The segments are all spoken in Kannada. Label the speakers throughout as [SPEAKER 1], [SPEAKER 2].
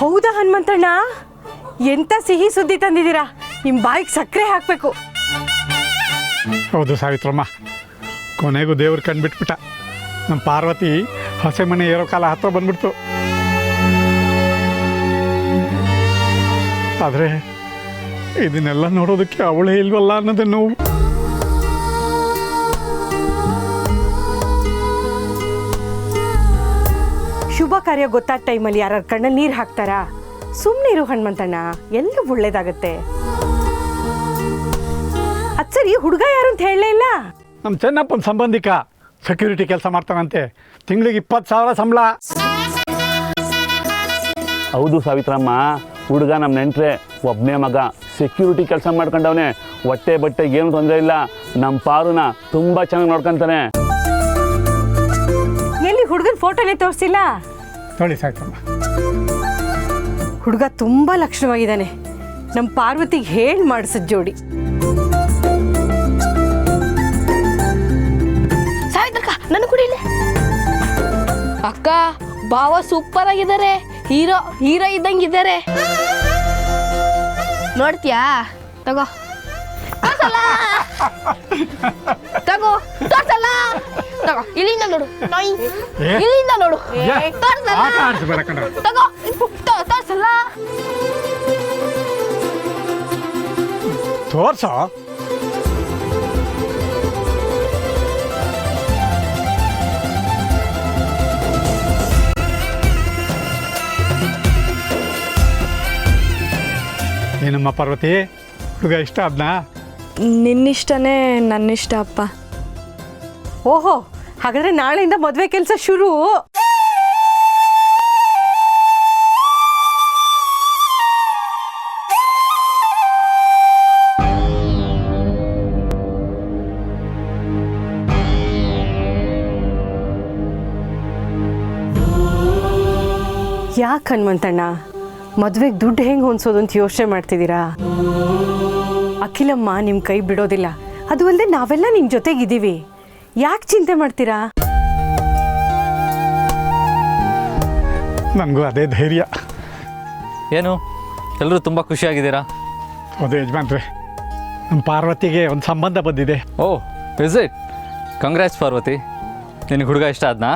[SPEAKER 1] ಹೌದಾ ಹನುಮಂತಣ್ಣ, ಎಂತ ಸಿಹಿ ಸುದ್ದಿ ತಂದಿದ್ದೀರಾ. ನಿಮ್ಮ ಬಾಯಿಗೆ ಸಕ್ಕರೆ ಹಾಕಬೇಕು.
[SPEAKER 2] ಹೌದು ಸಾವಿತ್ರಮ್ಮ, ಕೊನೆಗೂ ದೇವ್ರು ಕಂಡುಬಿಟ್ಬಿಟ್ಟ. ನಮ್ಮ ಪಾರ್ವತಿ ಹೊಸ ಮನೆ ಏರೋ ಕಾಲ ಹತ್ರ ಬಂದ್ಬಿಡ್ತು. ಆದರೆ ಇದನ್ನೆಲ್ಲ ನೋಡೋದಕ್ಕೆ ಅವಳೇ ಇಲ್ವಲ್ಲ ಅನ್ನೋದೇ ನೋವು.
[SPEAKER 1] ಶುಭ ಕಾರ್ಯ ಗೊತ್ತಾದ ಟೈಮಲ್ಲಿ ಯಾರು ಕಣ್ಣಲ್ಲಿ ನೀರು ಹಾಕ್ತಾರಾ? ಸುಮ್ಮನೆ ಇರು ಹನುಮಂತಣ್ಣ, ಎಲ್ಲ ಒಳ್ಳೇದಾಗತ್ತೆ. ಅದು ಸರಿ, ಹುಡುಗ ಯಾರು ಅಂತ ಹೇಳಲೇ ಇಲ್ಲ.
[SPEAKER 2] ನಮ್ಮ ಚೆನ್ನಪ್ಪನ ಸಂಬಂಧಿಕ, ಸೆಕ್ಯೂರಿಟಿ ಕೆಲಸ ಮಾಡ್ತಾನಂತೆ. ತಿಂಗಳಿಗೆ 20,000 ಸಂಬಳ.
[SPEAKER 3] ಹೌದು ಸಾವಿತ್ರಮ್ಮ, ಹುಡುಗ ನಮ್ಮ ನೆಂಟ್ರೆ, ಒಬ್ಬನೇ ಮಗ, ಸೆಕ್ಯೂರಿಟಿ ಕೆಲಸ ಮಾಡ್ಕೊಂಡವನೇ. ಹೊಟ್ಟೆ ಬಟ್ಟೆಗೆ ಏನು ತೊಂದರೆ ಇಲ್ಲ. ನಮ್ಮ ಪಾರುನ ತುಂಬ ಚೆನ್ನಾಗಿ ನೋಡ್ಕೊಂತಾನೆ.
[SPEAKER 1] ಎಲ್ಲಿ ಹುಡುಗನ ಫೋಟೋನೇ ತೋರಿಸಿಲ್ಲ?
[SPEAKER 2] ನೋಡಿ ಸಾವಿತ್ರಮ್ಮ,
[SPEAKER 1] ಹುಡುಗ ತುಂಬ ಲಕ್ಷಣವಾಗಿದ್ದಾನೆ. ನಮ್ಮ ಪಾರ್ವತಿಗೆ ಹೇಳಿ ಮಾಡಿಸಿದ ಜೋಡಿ.
[SPEAKER 4] ಸಾವಿತ್ರಕ್ಕ, ನನ್ನ ಕುಡಿಲೆ. ಅಕ್ಕ, ಬಾವ ಸೂಪರ್ ಆಗಿದ್ದಾರೆ. ಹೀರೋ ಇದ್ದಂಗಿದ್ದಾರೆ. ನೋಡ್ತೀಯಾ? ತಗೋ ತಗೋ, ತೋರ್ಸಲ್ಲ. ತಗೋ, ಇಲ್ಲಿಂದ ನೋಡು. ಇಲ್ಲಿಂದ ನೋಡು. ತಗೋ, ತೋರ್ಸಲ್ಲ.
[SPEAKER 2] ತೋರ್ಸೋ. ಏನಮ್ಮ ಪಾರ್ವತಿ, ಹುಡುಗ ಇಷ್ಟ ಆದ್ನಾ?
[SPEAKER 5] ನಿನ್ನಿಷ್ಟನೇ ನನ್ನಿಷ್ಟ ಅಪ್ಪ.
[SPEAKER 1] ಓಹೋ, ಹಾಗಾದ್ರೆ ನಾಳೆಯಿಂದ ಮದುವೆ ಕೆಲಸ ಶುರು. ಯಾಕೆ ಹನುಮಂತಣ್ಣ, ಮದುವೆಗೆ ದುಡ್ಡು ಹೆಂಗೆ ಹೊಂದ್ಸೋದು ಅಂತ ಯೋಚನೆ ಮಾಡ್ತಿದ್ದೀರಾ? ಅಖಿಲಮ್ಮ ನಿಮ್ಮ ಕೈ ಬಿಡೋದಿಲ್ಲ. ಅದು ಅಲ್ಲದೆ ನಾವೆಲ್ಲ ನಿಮ್ಮ ಜೊತೆಗಿದ್ದೀವಿ. ಯಾಕೆ ಚಿಂತೆ ಮಾಡ್ತೀರಾ?
[SPEAKER 2] ನನಗೂ ಅದೇ ಧೈರ್ಯ.
[SPEAKER 6] ಏನು ಎಲ್ಲರೂ ತುಂಬ ಖುಷಿಯಾಗಿದ್ದೀರಾ?
[SPEAKER 2] ಹೌದು ಯಜಮಾನ್ರೆ, ನಮ್ಮ ಪಾರ್ವತಿಗೆ ಒಂದು ಸಂಬಂಧ ಬಂದಿದೆ.
[SPEAKER 6] ಓ, ಇಸ್ ಇಟ್? ಕಂಗ್ರ್ಯಾಟ್ಸ್ ಪಾರ್ವತಿ. ನಿನಗೆ ಹುಡುಗ ಇಷ್ಟ ಆದ್ನಾ?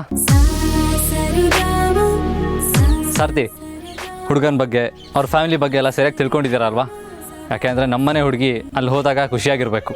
[SPEAKER 6] ಸಾರ್ಥಿ, ಹುಡುಗನ ಬಗ್ಗೆ, ಅವ್ರ ಫ್ಯಾಮಿಲಿ ಬಗ್ಗೆ ಎಲ್ಲ ಸರಿಯಾಗಿ ತಿಳ್ಕೊಂಡಿದ್ದೀರಾ ಅಲ್ವಾ? ಯಾಕೆಂದರೆ ನಮ್ಮನೆ ಹುಡುಗಿ ಅಲ್ಲಿ ಹೋದಾಗ ಖುಷಿಯಾಗಿರಬೇಕು.